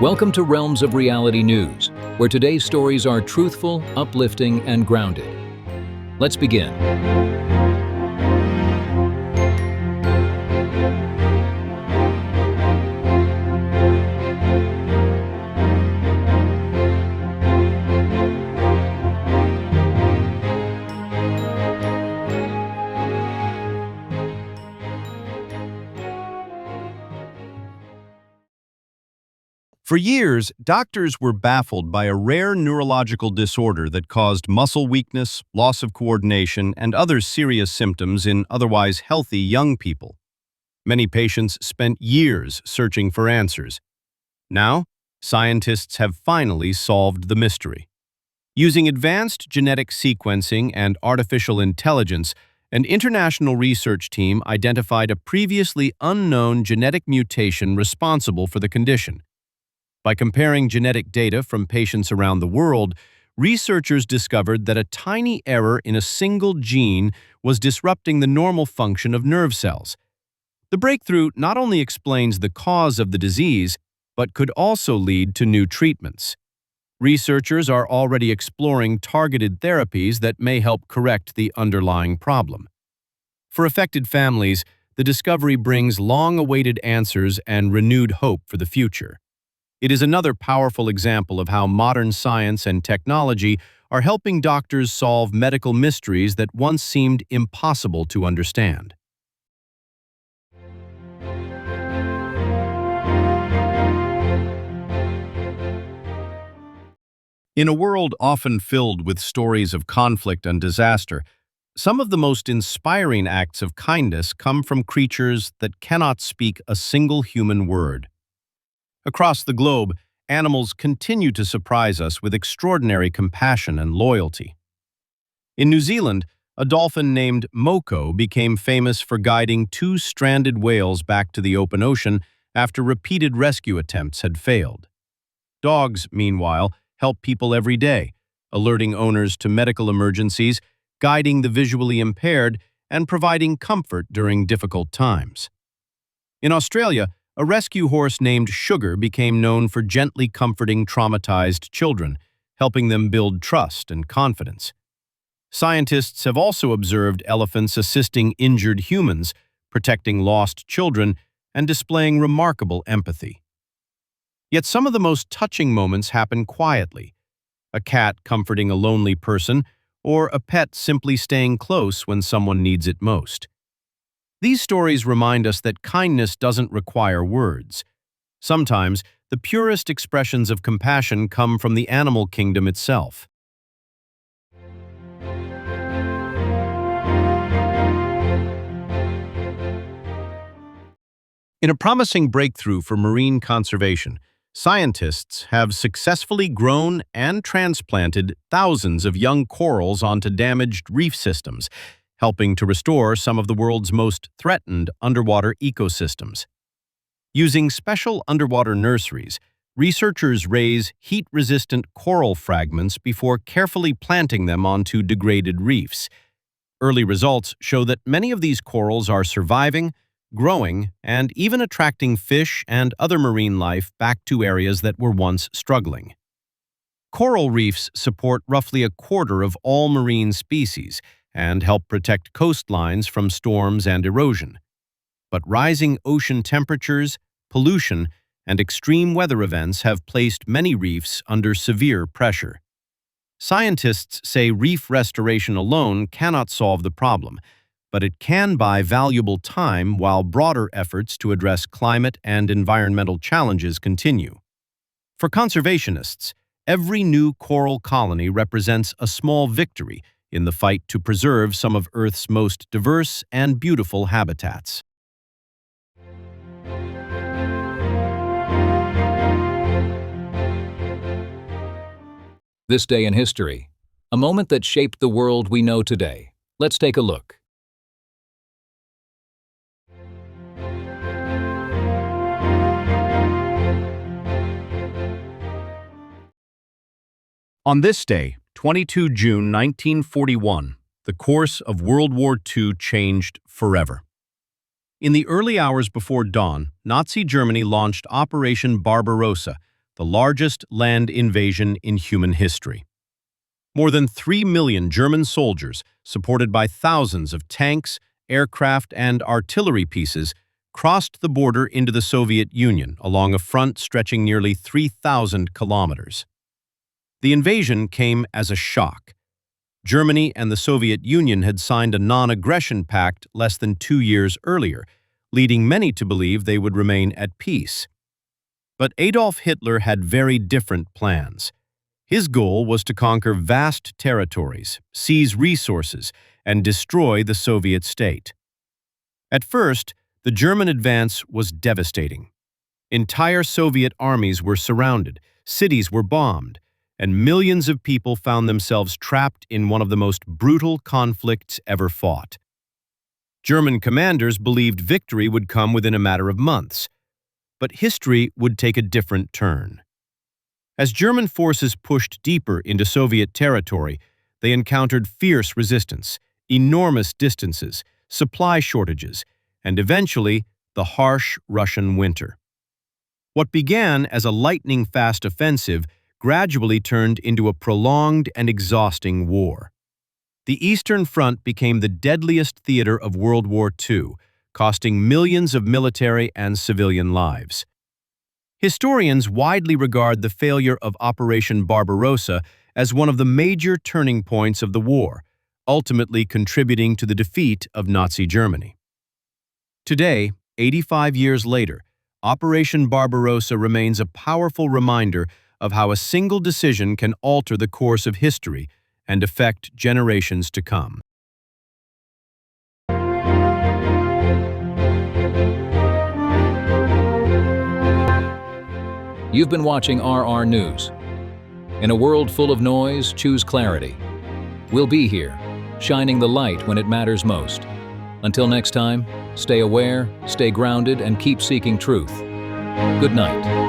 Welcome to Realms of Reality News, where today's stories are truthful, uplifting, and grounded. Let's begin. For years, doctors were baffled by a rare neurological disorder that caused muscle weakness, loss of coordination, and other serious symptoms in otherwise healthy young people. Many patients spent years searching for answers. Now, scientists have finally solved the mystery. Using advanced genetic sequencing and artificial intelligence, an international research team identified a previously unknown genetic mutation responsible for the condition. By comparing genetic data from patients around the world, researchers discovered that a tiny error in a single gene was disrupting the normal function of nerve cells. The breakthrough not only explains the cause of the disease, but could also lead to new treatments. Researchers are already exploring targeted therapies that may help correct the underlying problem. For affected families, the discovery brings long-awaited answers and renewed hope for the future. It is another powerful example of how modern science and technology are helping doctors solve medical mysteries that once seemed impossible to understand. In a world often filled with stories of conflict and disaster, some of the most inspiring acts of kindness come from creatures that cannot speak a single human word. Across the globe, animals continue to surprise us with extraordinary compassion and loyalty. In New Zealand, a dolphin named Moko became famous for guiding two stranded whales back to the open ocean after repeated rescue attempts had failed. Dogs, meanwhile, help people every day, alerting owners to medical emergencies, guiding the visually impaired, and providing comfort during difficult times. In Australia, a rescue horse named Sugar became known for gently comforting traumatized children, helping them build trust and confidence. Scientists have also observed elephants assisting injured humans, protecting lost children, and displaying remarkable empathy. Yet some of the most touching moments happen quietly: a cat comforting a lonely person, or a pet simply staying close when someone needs it most. These stories remind us that kindness doesn't require words. Sometimes, the purest expressions of compassion come from the animal kingdom itself. In a promising breakthrough for marine conservation, scientists have successfully grown and transplanted thousands of young corals onto damaged reef systems, helping to restore some of the world's most threatened underwater ecosystems. Using special underwater nurseries, researchers raise heat-resistant coral fragments before carefully planting them onto degraded reefs. Early results show that many of these corals are surviving, growing, and even attracting fish and other marine life back to areas that were once struggling. Coral reefs support roughly a quarter of all marine species and help protect coastlines from storms and erosion. But rising ocean temperatures, pollution, and extreme weather events have placed many reefs under severe pressure. Scientists say reef restoration alone cannot solve the problem, but it can buy valuable time while broader efforts to address climate and environmental challenges continue. For conservationists, every new coral colony represents a small victory in the fight to preserve some of Earth's most diverse and beautiful habitats. This day in history, a moment that shaped the world we know today. Let's take a look. On this day, 22 June 1941, the course of World War II changed forever. In the early hours before dawn, Nazi Germany launched Operation Barberossa, the largest land invasion in human history. More than 3 million German soldiers, supported by thousands of tanks, aircraft, and artillery pieces, crossed the border into the Soviet Union along a front stretching nearly 3,000 kilometers. The invasion came as a shock. Germany and the Soviet Union had signed a non-aggression pact less than 2 years earlier, leading many to believe they would remain at peace. But Adolf Hitler had very different plans. His goal was to conquer vast territories, seize resources, and destroy the Soviet state. At first, the German advance was devastating. Entire Soviet armies were surrounded, cities were bombed, and millions of people found themselves trapped in one of the most brutal conflicts ever fought. German commanders believed victory would come within a matter of months, but history would take a different turn. As German forces pushed deeper into Soviet territory, they encountered fierce resistance, enormous distances, supply shortages, and eventually the harsh Russian winter. What began as a lightning-fast offensive gradually turned into a prolonged and exhausting war. The Eastern Front became the deadliest theater of World War II, costing millions of military and civilian lives. Historians widely regard the failure of Operation Barbarossa as one of the major turning points of the war, ultimately contributing to the defeat of Nazi Germany. Today, 85 years later, Operation Barbarossa remains a powerful reminder of how a single decision can alter the course of history and affect generations to come. You've been watching RR News. In a world full of noise, choose clarity. We'll be here, shining the light when it matters most. Until next time, stay aware, stay grounded, and keep seeking truth. Good night.